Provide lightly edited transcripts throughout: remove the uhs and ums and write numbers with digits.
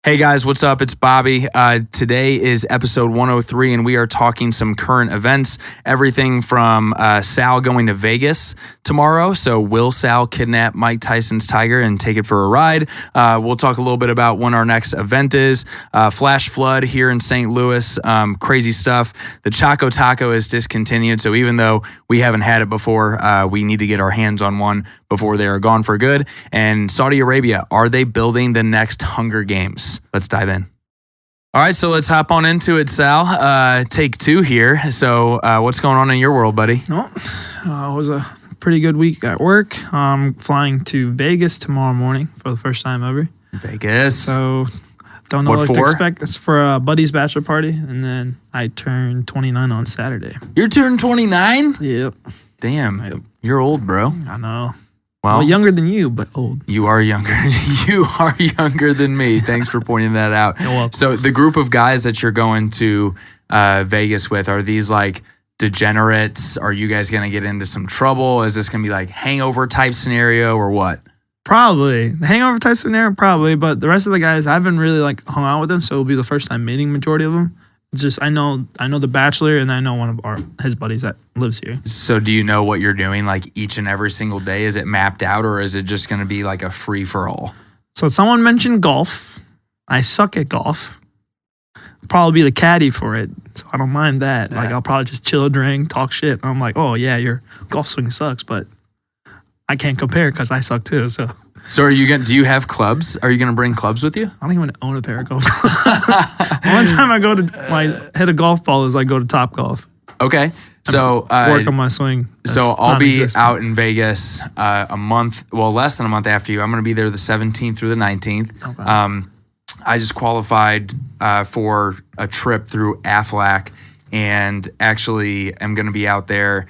Hey guys, what's up? It's Bobby. Today is episode 103, and we are talking some current events. Everything from Sal going to Vegas tomorrow. So will Sal kidnap Mike Tyson's tiger and take it for a ride? We'll talk a little bit about when our next event is. Flash flood here in St. Louis. Crazy stuff. The Choco Taco is discontinued. So even though we haven't had it before, we need to get our hands on one before they are gone for good. And Saudi Arabia, are they building the next Hunger Games? Let's dive in. All right, so let's hop on into it, Sal. Take two here. So what's going on in your world, buddy? Well, it was a pretty good week at work. I'm flying to Vegas tomorrow morning for the first time ever. Vegas. So don't know what to expect. It's for a buddy's bachelor party, and then I turn 29 on Saturday. You're turning 29? Yep. Damn, Yep. You're old, bro. I know. Well, younger than you, but old. You are younger. You are younger than me. Thanks for pointing that out. You're welcome. So the group of guys that you're going to Vegas with, are these like degenerates? Are you guys going to get into some trouble? Is this going to be like hangover type scenario or what? Probably. The hangover type scenario, probably. But the rest of the guys, I haven't really like hung out with them, so it'll be the first time meeting majority of them. It's just I know the bachelor, and I know one of his buddies that lives here. So do you know what you're doing like each and every single day? Is it mapped out, or is it just going to be like a free for all? So someone mentioned golf. I suck at golf. I'll probably be the caddy for it, so I don't mind that. Like I'll probably just chill, drink, talk shit. And I'm like, oh yeah, your golf swing sucks, but I can't compare because I suck too. So are you gonna? Do you have clubs? Are you gonna bring clubs with you? I don't even own a pair of golf. One time I go to my hit a golf ball is like go to Top Golf. Okay. So work on my swing. So I'll be out in Vegas a month, well, less than a month after you. I'm going to be there the 17th through the 19th. Okay. I just qualified for a trip through AFLAC, and actually am going to be out there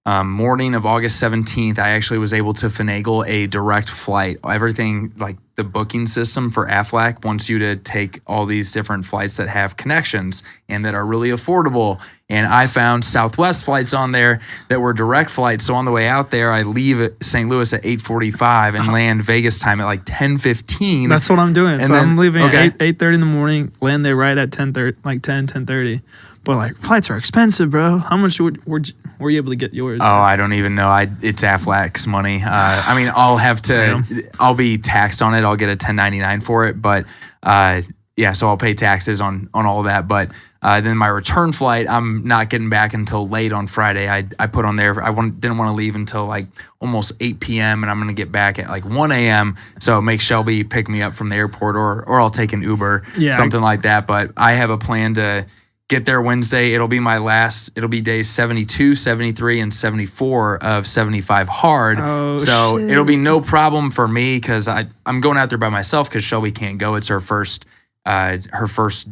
morning of August 17th. I actually was able to finagle a direct flight. Everything, like the booking system for AFLAC wants you to take all these different flights that have connections and that are really affordable. And I found Southwest flights on there that were direct flights. So on the way out there, I leave at St. Louis at 8:45 and land Vegas time at like 10:15. That's what I'm doing. And so then, I'm leaving at 8:30 in the morning, land there right at 10:30, like 10:30. But like flights are expensive, bro. How much were you able to get yours? Oh, I don't even know. It's AFLAC's money. I mean, I'll be taxed on it. I'll get a 1099 for it. But yeah, so I'll pay taxes on all of that. But then my return flight, I'm not getting back until late on Friday. I put on there. Didn't want to leave until like almost 8 p.m. and I'm going to get back at like 1 a.m. So make Shelby pick me up from the airport, or I'll take an Uber, something like that. But I have a plan to get there Wednesday. It'll be days 72, 73, and 74 of 75 hard. Oh, so shit. It'll be no problem for me because I'm going out there by myself because Shelby can't go. It's her first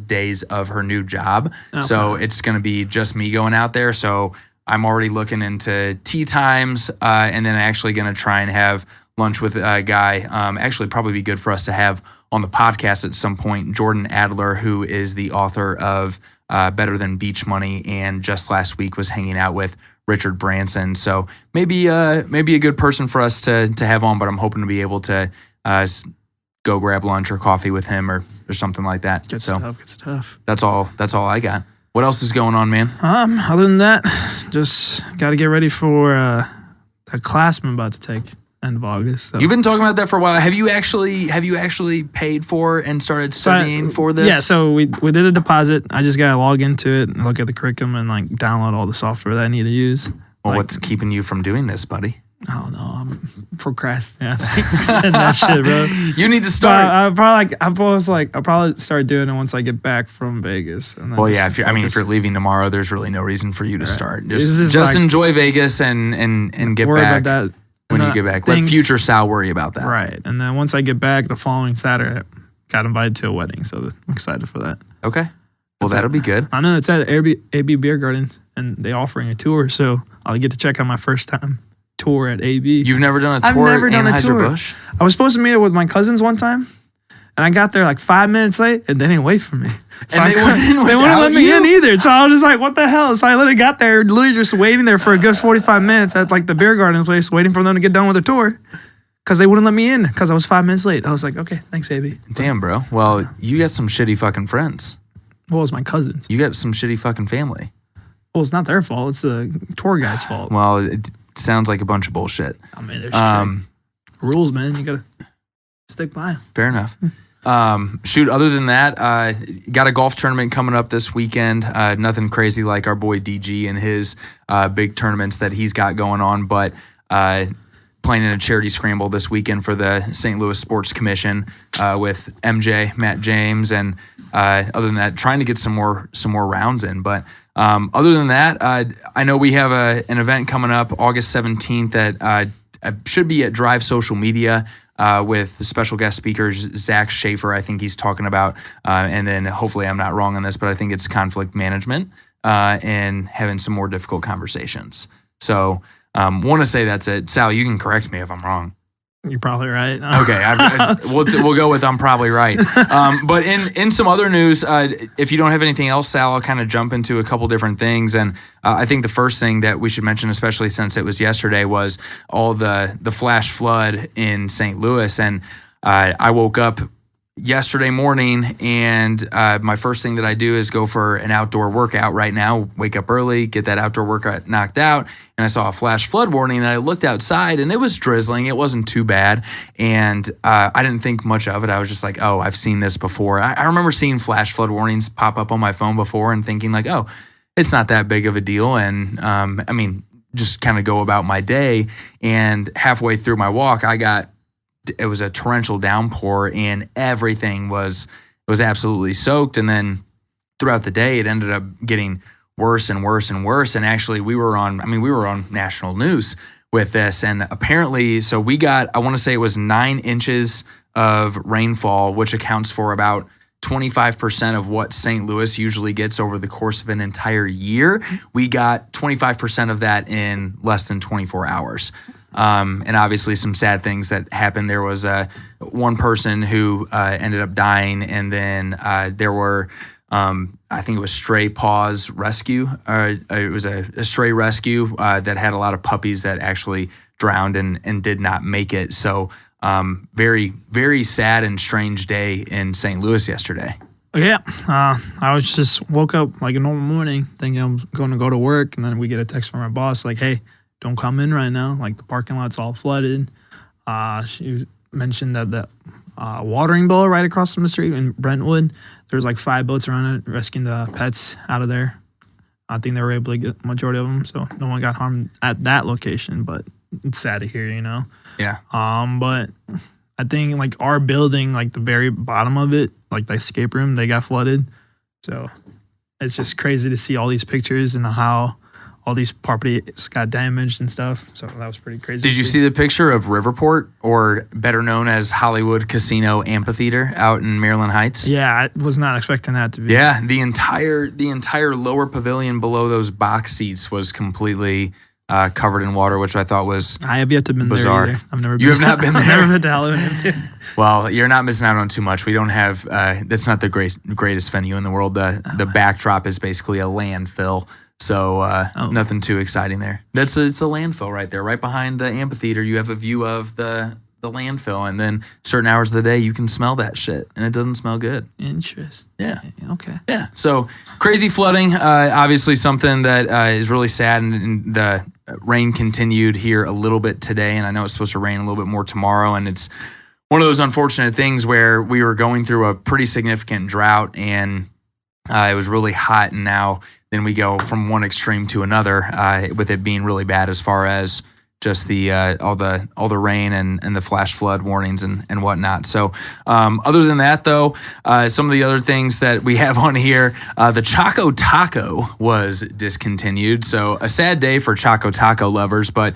days of her new job. Okay. So it's going to be just me going out there. So I'm already looking into tea times and then actually going to try and have lunch with a guy. Actually probably be good for us to have on the podcast at some point, Jordan Adler, who is the author of Better Than Beach Money, and just last week was hanging out with Richard Branson. So maybe a good person for us to have on, but I'm hoping to be able to go grab lunch or coffee with him or something like that. Good stuff. That's all I got. What else is going on, man? Other than that, just got to get ready for a class I'm about to take end of August. So. You've been talking about that for a while. Have you actually paid for and started studying for this? Yeah, so we did a deposit. I just got to log into it and look at the curriculum and like download all the software that I need to use. Well, what's keeping you from doing this, buddy? I don't know. I'm procrastinating. Extend that shit, bro. You need to start. I'll probably start doing it once I get back from Vegas. And well, yeah. If you're leaving tomorrow, there's really no reason for you to start. Just like, enjoy Vegas and get worry back. About that. When you get back, let future Sal worry about that. Right. And then once I get back the following Saturday, got invited to a wedding. So I'm excited for that. Okay. Well, that'll be good. I know it's at AB Beer Gardens and they're offering a tour. So I'll get to check out my first time tour at AB. You've never done a tour I've never done a tour. Anheuser-Busch? I was supposed to meet it with my cousins one time. And I got there like 5 minutes late and they didn't wait for me. So and they wouldn't let me in either. So I was just like, what the hell? So I literally got there, literally just waiting there for a good 45 minutes at like the beer garden place, waiting for them to get done with the tour. because they wouldn't let me in because I was 5 minutes late. I was like, okay, thanks, AB. Damn, bro. Well, you got some shitty fucking friends. Well, it's my cousins. You got some shitty fucking family. Well, it's not their fault. It's the tour guide's fault. Well, it sounds like a bunch of bullshit. I mean, there's rules, man. You gotta stick by 'em. Fair enough. Other than that, got a golf tournament coming up this weekend. Nothing crazy like our boy DG and his big tournaments that he's got going on, but playing in a charity scramble this weekend for the St. Louis Sports Commission with MJ, Matt James, and other than that, trying to get some more rounds in. But other than that, I know we have an event coming up August 17th that should be at Drive Social Media with the special guest speakers, Zach Schaefer, I think he's talking about. And then hopefully I'm not wrong on this, but I think it's conflict management and having some more difficult conversations. So want to say that's it. Sal, you can correct me if I'm wrong. You're probably right. Okay, we'll go with I'm probably right. But in some other news, if you don't have anything else, Sal, I'll kind of jump into a couple different things. And I think the first thing that we should mention, especially since it was yesterday, was all the flash flood in St. Louis. And I woke up yesterday morning, and my first thing that I do is go for an outdoor workout right now, wake up early, get that outdoor workout knocked out, and I saw a flash flood warning, and I looked outside, and it was drizzling. It wasn't too bad, and I didn't think much of it. I was just like, oh, I've seen this before. I remember seeing flash flood warnings pop up on my phone before and thinking like, oh, it's not that big of a deal, and I mean, just kind of go about my day, and halfway through my walk, it was a torrential downpour, and everything was absolutely soaked. And then throughout the day, it ended up getting worse and worse and worse. And actually, we were on national news with this. And apparently, so we got, I want to say it was 9 inches of rainfall, which accounts for about 25% of what St. Louis usually gets over the course of an entire year. We got 25% of that in less than 24 hours. And obviously some sad things that happened. There was one person who ended up dying, and then there were, I think it was Stray Paws Rescue. It was a stray rescue that had a lot of puppies that actually drowned and did not make it. So very, very sad and strange day in St. Louis yesterday. Yeah, I was just woke up like a normal morning thinking I'm going to go to work, and then we get a text from our boss like, hey, don't come in right now. Like, the parking lot's all flooded. She mentioned that the watering bowl right across from the street in Brentwood, there's like 5 boats around it rescuing the pets out of there. I think they were able to get the majority of them, so no one got harmed at that location, but it's sad to hear, you know? Yeah. But I think like our building, like the very bottom of it, like the escape room, they got flooded. So it's just crazy to see all these pictures and how all these properties got damaged and stuff. So that was pretty crazy. Did you see the picture of Riverport, or better known as Hollywood Casino Amphitheater out in Maryland Heights? Yeah, I was not expecting that to be. Yeah, the entire lower pavilion below those box seats was completely covered in water, which I thought was I have yet to been bizarre. there either. I've never been. You have not been there? I've never been to Hollywood. Well, you're not missing out on too much. We don't have, that's not the greatest venue in the world. The backdrop is basically a landfill. So nothing too exciting there. It's a landfill right there, right behind the amphitheater. You have a view of the landfill, and then certain hours of the day you can smell that shit, and it doesn't smell good. Interesting. Yeah. Okay. Yeah. So crazy flooding. Obviously something that is really sad, and the rain continued here a little bit today, and I know it's supposed to rain a little bit more tomorrow, and it's one of those unfortunate things where we were going through a pretty significant drought, and it was really hot, and now then we go from one extreme to another, with it being really bad as far as just the all the rain and the flash flood warnings and whatnot. So other than that, though, some of the other things that we have on here, the Choco Taco was discontinued. So a sad day for Choco Taco lovers. But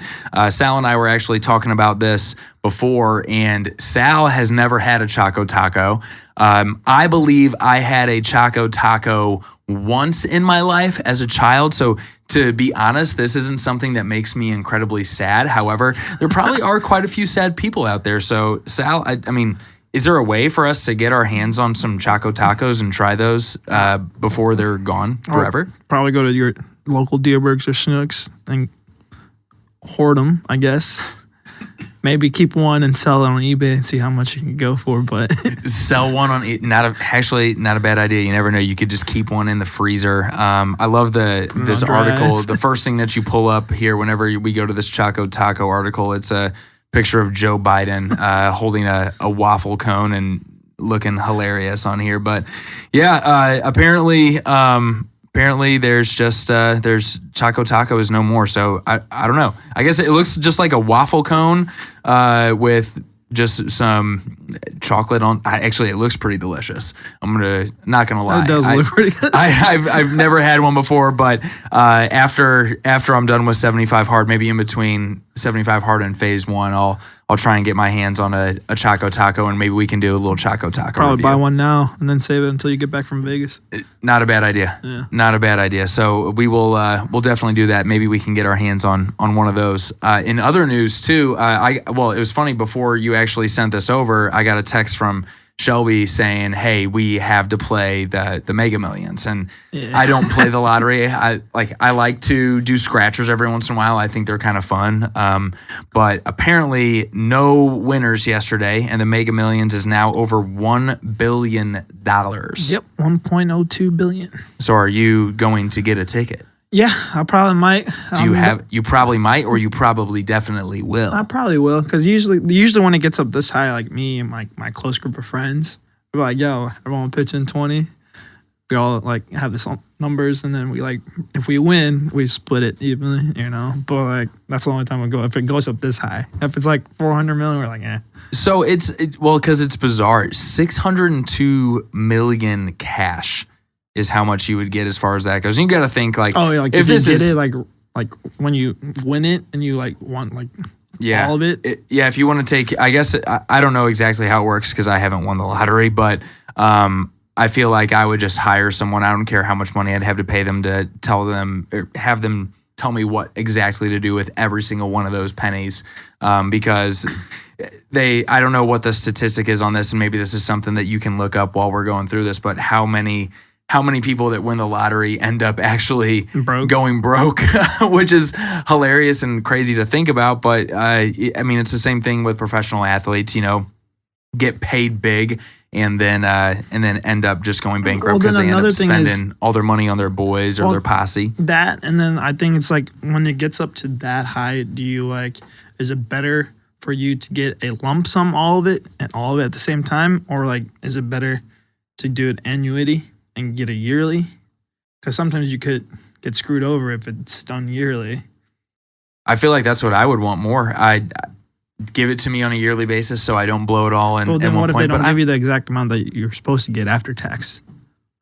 Sal and I were actually talking about this before, and Sal has never had a Choco Taco. I believe I had a Choco Taco once in my life as a child. So to be honest, this isn't something that makes me incredibly sad. However, there probably are quite a few sad people out there. So Sal, I mean, is there a way for us to get our hands on some Choco Tacos and try those before they're gone forever? Probably go to your local Deerbergs or Schnucks and hoard them, I guess. Maybe keep one and sell it on eBay and see how much you can go for. But sell one on not a bad idea. You never know. You could just keep one in the freezer. I love this article. The first thing that you pull up here whenever we go to this Choco Taco article, it's a picture of Joe Biden holding a waffle cone and looking hilarious on here. But yeah, apparently there's just there's Choco Taco is no more. So I don't know. I guess it looks just like a waffle cone with just some chocolate on. Actually, it looks pretty delicious. Not gonna lie. It does look pretty good. I've never had one before, but after I'm done with 75 hard, maybe in between 75 hard and phase 1, I'll try and get my hands on a Choco Taco, and maybe we can do a little Choco Taco Probably review. buy one now and then save it until you get back from Vegas. Not a bad idea. Yeah. Not a bad idea. So we'll definitely do that. Maybe we can get our hands on one of those. In other news too, it was funny before you actually sent this over. I got a text from Shelby saying, "Hey, we have to play the Mega Millions," and I don't play the lottery. I like to do scratchers every once in a while. I think they're kind of fun. But apparently, no winners yesterday, and the Mega Millions is now over $1 billion. Yep, 1.02 billion. So, are you going to get a ticket? Yeah, I probably might. You probably might, or you probably definitely will. I probably will, because usually when it gets up this high, like me and my close group of friends, we're like, yo, everyone pitch in 20. We all like have this numbers, and then we like, if we win, we split it evenly, But like, that's the only time we go. If it goes up this high, if it's like 400 million, we're like, eh. So because it's bizarre. 602 million cash is how much you would get as far as that goes. And you got to think like, if this is it, like when you win it and you like want like all of it. If you want to take, I guess I don't know exactly how it works because I haven't won the lottery, but I feel like I would just hire someone. I don't care how much money I'd have to pay them to tell them or have them tell me what exactly to do with every single one of those pennies, because I don't know what the statistic is on this, and maybe this is something that you can look up while we're going through this, but how many people that win the lottery end up actually going broke, which is hilarious and crazy to think about. But I mean, it's the same thing with professional athletes, get paid big and then end up just going bankrupt because they end up spending all their money on their boys or their posse. That, and then I think it's like when it gets up to that high, is it better for you to get a lump sum, all of it at the same time? Or like, is it better to do an annuity and get a yearly? Because sometimes you could get screwed over if it's done yearly. I feel like that's what I would want more. I'd give it to me on a yearly basis so I don't blow it all in. Well, then what if they don't give you the exact amount that you're supposed to get after tax?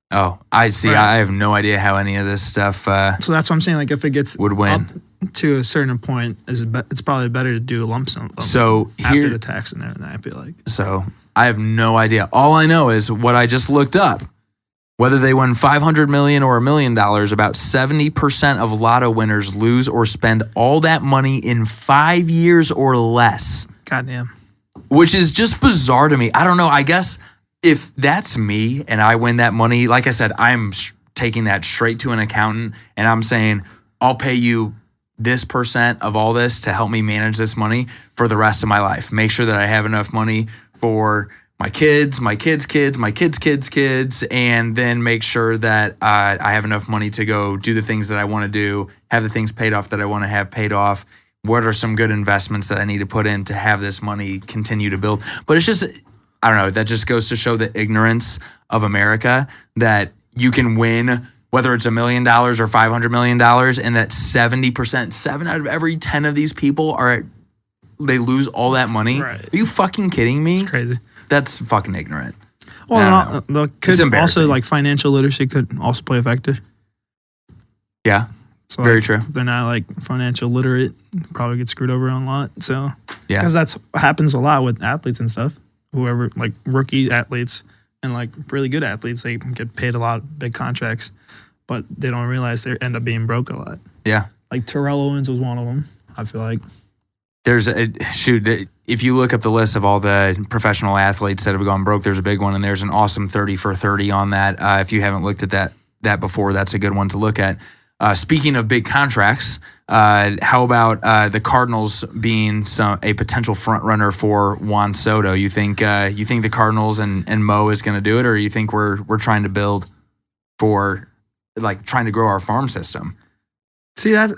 Oh, I see. Right. I have no idea how any of this stuff so that's what I'm saying. Like if it gets would win up to a certain point, it's probably better to do a lump sum. So after the tax and everything, I feel like. So I have no idea. All I know is what I just looked up. Whether they win $500 million or $1 million, about 70% of lotto winners lose or spend all that money in 5 years or less. Goddamn. Which is just bizarre to me. I don't know. I guess if that's me and I win that money, like I said, I'm taking that straight to an accountant and I'm saying, I'll pay you this % of all this to help me manage this money for the rest of my life. Make sure that I have enough money for my kids, my kids' kids, my kids' kids' kids, and then make sure that I have enough money to go do the things that I want to do, have the things paid off that I want to have paid off. What are some good investments that I need to put in to have this money continue to build? But it's just, I don't know, that just goes to show the ignorance of America that you can win, whether it's $1 million or $500 million, and that 70%, 7 out of every 10 of these people they lose all that money. Right. Are you fucking kidding me? It's crazy. That's fucking ignorant. Well, also like financial literacy could also play a factor. Yeah, so very like, true. If they're not like financial literate, probably get screwed over on a lot. So yeah, because that's happens a lot with athletes and stuff. Whoever like rookie athletes and like really good athletes, they get paid a lot of big contracts, but they don't realize they end up being broke a lot. Yeah, like Terrell Owens was one of them. I feel like. If you look up the list of all the professional athletes that have gone broke, there's a big one, and there's an awesome 30 for 30 on that. If you haven't looked at that before, that's a good one to look at. Speaking of big contracts, how about the Cardinals being a potential front runner for Juan Soto? You think the Cardinals and Mo is going to do it, or you think we're trying to build for like trying to grow our farm system? See that's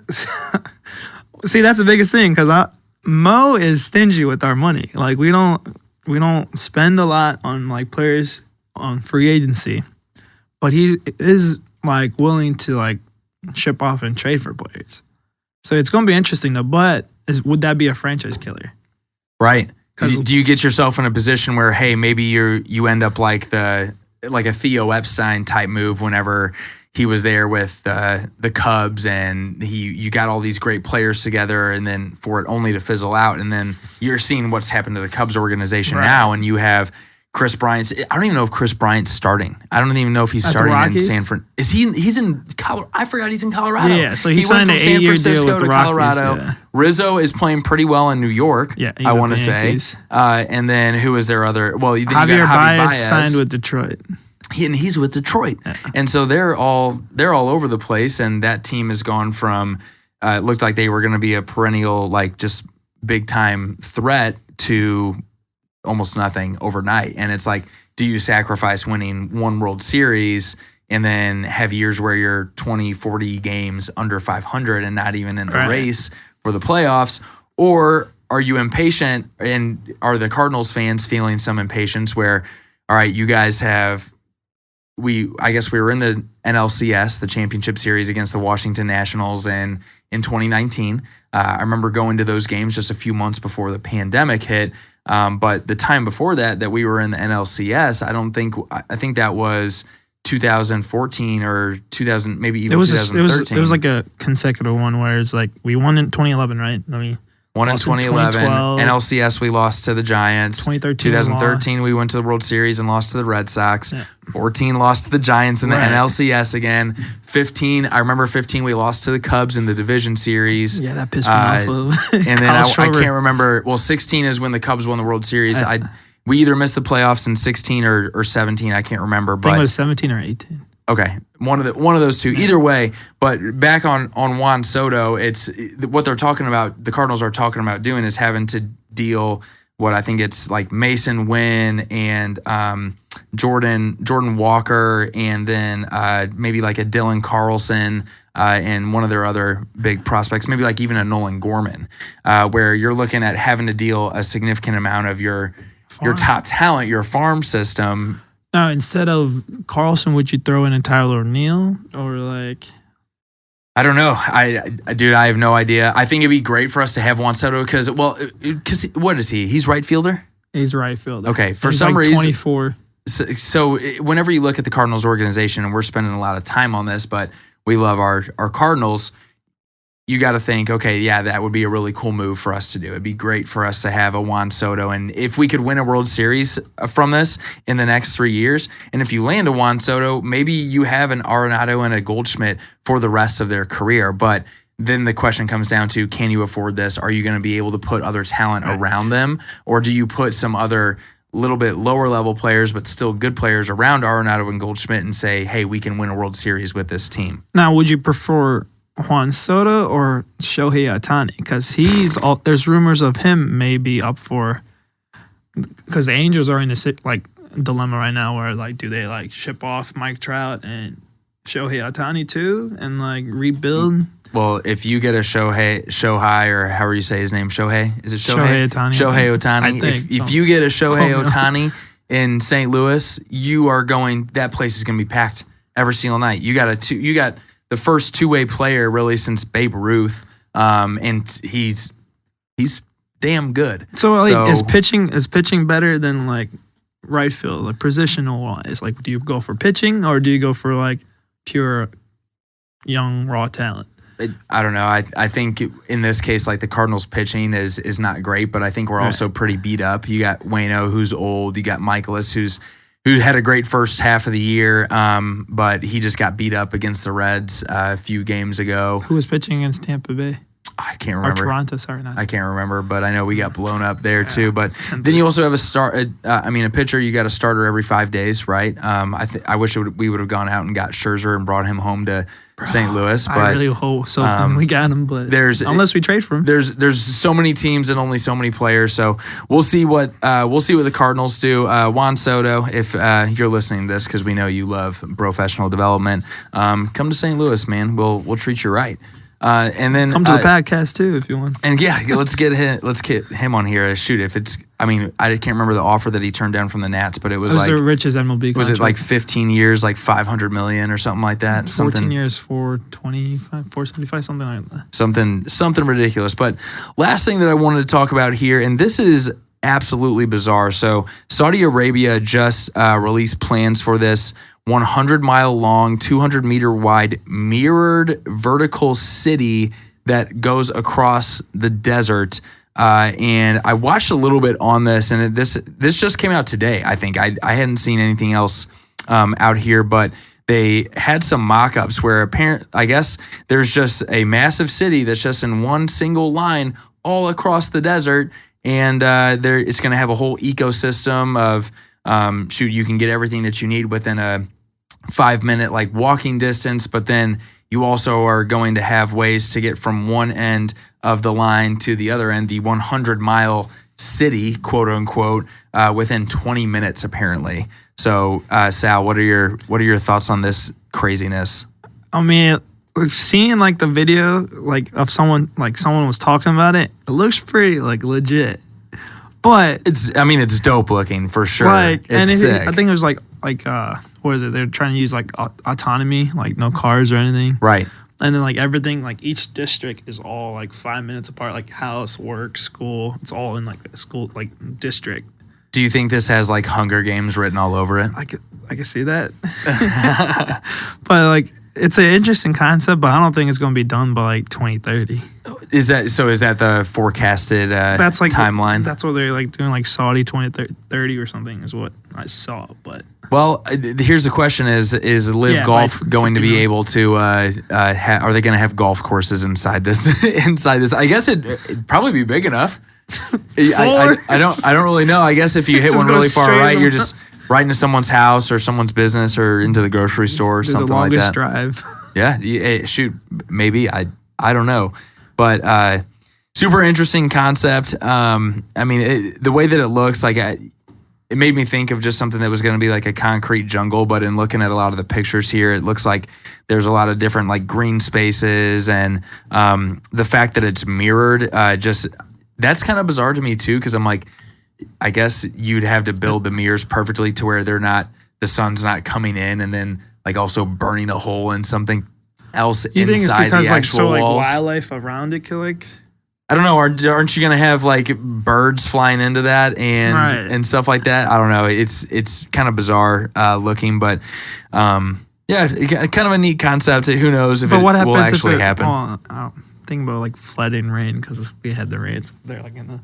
the biggest thing because Mo is stingy with our money. Like we don't spend a lot on like players on free agency, but he is like willing to like ship off and trade for players. So it's going to be interesting though. But would that be a franchise killer? Right. Do you get yourself in a position where, hey, maybe you end up like a Theo Epstein type move whenever he was there with the Cubs and you got all these great players together and then for it only to fizzle out, and then you're seeing what's happened to the Cubs organization now, and you have Chris Bryant. I don't even know if Chris Bryant's starting. I don't even know if he's starting in San Fran. Is he? He's in Colorado. I forgot he's in Colorado. Yeah, so he signed went from an 8-year San Francisco deal with to the Rockies, Colorado. yeah. Rizzo is playing pretty well in New York. Yeah, I want to say. And then who is their other? Well, then Javier you got Javi Baez Baez signed with Detroit. He's with Detroit, and so they're all over the place. And that team has gone from it looked like they were going to be a perennial like just big time threat to almost nothing overnight. And it's like, do you sacrifice winning one World Series and then have years where you're 20, 40 games under 500 and not even in the race for the playoffs? Or are you impatient, and are the Cardinals fans feeling some impatience where, all right, you guys have I guess we were in the NLCS, the championship series against the Washington Nationals in 2019. I remember going to those games just a few months before the pandemic hit. But the time before that we were in the NLCS, I think that was 2014 or 2000, maybe even 2013. It was like a consecutive one where it's like we won in 2011, right? Won in 2011. NLCS, we lost to the Giants. 2013, we went to the World Series and lost to the Red Sox. Yeah. 14, lost to the Giants in the NLCS again. 15, I remember 15, we lost to the Cubs in the division series. Yeah, that pissed me off. And then I can't remember. Well, 16 is when the Cubs won the World Series. We either missed the playoffs in 16 or 17. I can't remember. I think it was 17 or 18. Okay, one of those two. Either way, but back on Juan Soto, it's what they're talking about. The Cardinals are talking about doing is having to deal what I think it's like Mason Wynn and Jordan Walker, and then maybe like a Dylan Carlson and one of their other big prospects, maybe like even a Nolan Gorman, where you're looking at having to deal a significant amount of your top talent, your farm system. Now, instead of Carlson, would you throw in a Tyler O'Neill or like? I don't know. Dude, I have no idea. I think it'd be great for us to have Juan Soto because what is he? He's right fielder? He's right fielder. Okay, for he's some like reason. 24. So whenever you look at the Cardinals organization, and we're spending a lot of time on this, but we love our Cardinals, you got to think, okay, yeah, that would be a really cool move for us to do. It'd be great for us to have a Juan Soto. And if we could win a World Series from this in the next 3 years, and if you land a Juan Soto, maybe you have an Arenado and a Goldschmidt for the rest of their career. But then the question comes down to, can you afford this? Are you going to be able to put other talent around them? Or do you put some other little bit lower level players, but still good players around Arenado and Goldschmidt and say, hey, we can win a World Series with this team? Now, would you prefer Juan Soto or Shohei Ohtani? Because there's rumors of him may be up for, because the Angels are in a dilemma right now where like, do they like ship off Mike Trout and Shohei Ohtani too and like rebuild? Well, if you get a Shohei, or however you say his name, Shohei, is it Shohei? Shohei Ohtani. Shohei Ohtani. If you get a Shohei Ohtani in St. Louis, that place is going to be packed every single night. You got the first two-way player really since Babe Ruth, and he's damn good. So is pitching better than like right field, like positional wise? Like, do you go for pitching or do you go for like pure young raw talent? I don't know. I think in this case, like the Cardinals pitching is not great, but I think we're also pretty beat up. You got Waino, who's old. You got Michaelis, who had a great first half of the year, but he just got beat up against the Reds a few games ago. Who was pitching against Tampa Bay? I can't Or remember. Toronto, sorry, not. I can't remember, but I know we got blown up there too. But 10-3. then you also have a pitcher. You got a starter every 5 days, right? I wish we would have gone out and got Scherzer and brought him home to St. Louis. But I really hope so. We got him, but unless we trade for him, there's so many teams and only so many players. So we'll see what the Cardinals do. Juan Soto, if you're listening to this, because we know you love Brofessional Development, come to St. Louis, man. We'll treat you right. And then come to the podcast too if you want. And yeah, let's get him on here. Shoot, if it's, I can't remember the offer that he turned down from the Nats, but it was like the richest MLB contract. Was it like 15 years, like $500 million or something like that? 14 years, 475, something like that. Something ridiculous. But last thing that I wanted to talk about here, and this is absolutely bizarre. So Saudi Arabia just released plans for this 100-mile long, 200-meter wide mirrored vertical city that goes across the desert. And I watched a little bit on this, and this just came out today, I think. I hadn't seen anything else out here, but they had some mock-ups where I guess there's just a massive city that's just in one single line all across the desert, and it's going to have a whole ecosystem of you can get everything that you need within a 5-minute like walking distance, but then you also are going to have ways to get from one end of the line to the other end, the 100-mile city, quote unquote, within 20 minutes apparently. So, Sal, what are your thoughts on this craziness? Seeing like the video like of someone was talking about it, it looks pretty like legit. But it's dope looking for sure. Sick. I think it was like what is it? They're trying to use like autonomy, like no cars or anything. Right. And then like everything, like each district is all like 5 minutes apart, like house, work, school. It's all in like a school like district. Do you think this has like Hunger Games written all over it? I could see that. But like it's an interesting concept, but I don't think it's going to be done by like 2030. Is that the forecasted that's like timeline? That's what they're like doing, like Saudi 2030 or something is what I saw. But well, here's the question: Is Live Golf going to be able to? Are they going to have golf courses inside this? I guess it'd probably be big enough. I don't really know. I guess if you hit one really far right, you're just right into someone's house or someone's business or into the grocery store or something like that. The longest drive. Yeah, shoot, maybe I don't know, but super interesting concept. The way that it looks, like it made me think of just something that was going to be like a concrete jungle. But in looking at a lot of the pictures here, it looks like there's a lot of different like green spaces, and the fact that it's mirrored, that's kind of bizarre to me too, because I'm like, I guess you'd have to build the mirrors perfectly to where the sun's not coming in and then like also burning a hole in something else inside the actual walls. Like wildlife around it could like. I don't know. Aren't you gonna have like birds flying into that and stuff like that? I don't know. It's kind of bizarre looking, but kind of a neat concept. Who knows if it will actually happen? Well, I don't think about like flooding rain because we had the rains there, like in the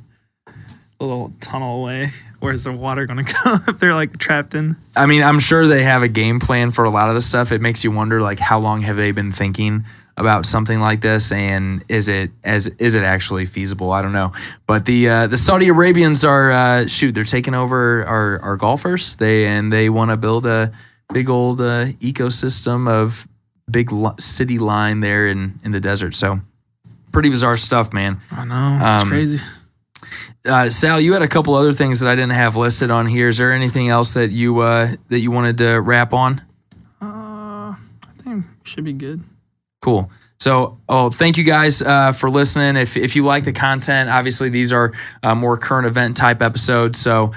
little tunnel away. Where's the water going to go if they're like trapped in? I'm sure they have a game plan for a lot of this stuff. It makes you wonder like how long have they been thinking about something like this, and is it actually feasible? I don't know. But the Saudi Arabians are they're taking over our golfers. They want to build a big old ecosystem of big city line there in the desert. So pretty bizarre stuff, man. I know, it's crazy. Sal, you had a couple other things that I didn't have listed on here. Is there anything else that you wanted to wrap on? I think should be good. Cool. So, thank you guys for listening. If you like the content, obviously these are more current event type episodes. So,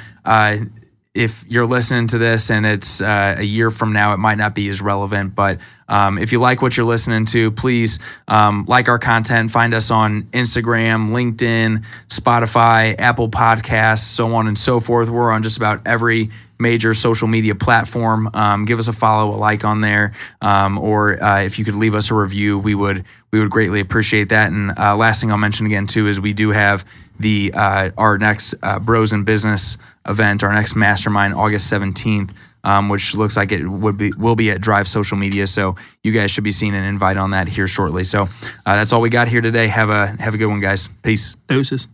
if you're listening to this and it's a year from now, it might not be as relevant. But if you like what you're listening to, please like our content. Find us on Instagram, LinkedIn, Spotify, Apple Podcasts, so on and so forth. We're on just about every major social media platform. Give us a follow, a like on there, or if you could leave us a review, we would greatly appreciate that. And last thing I'll mention again too is we do have our next Bros in Business event, our next mastermind, August 17th. which looks like it will be at Drive social media. So you guys should be seeing an invite on that here shortly. So that's all we got here today. Have a good one, guys. Peace. Deuces.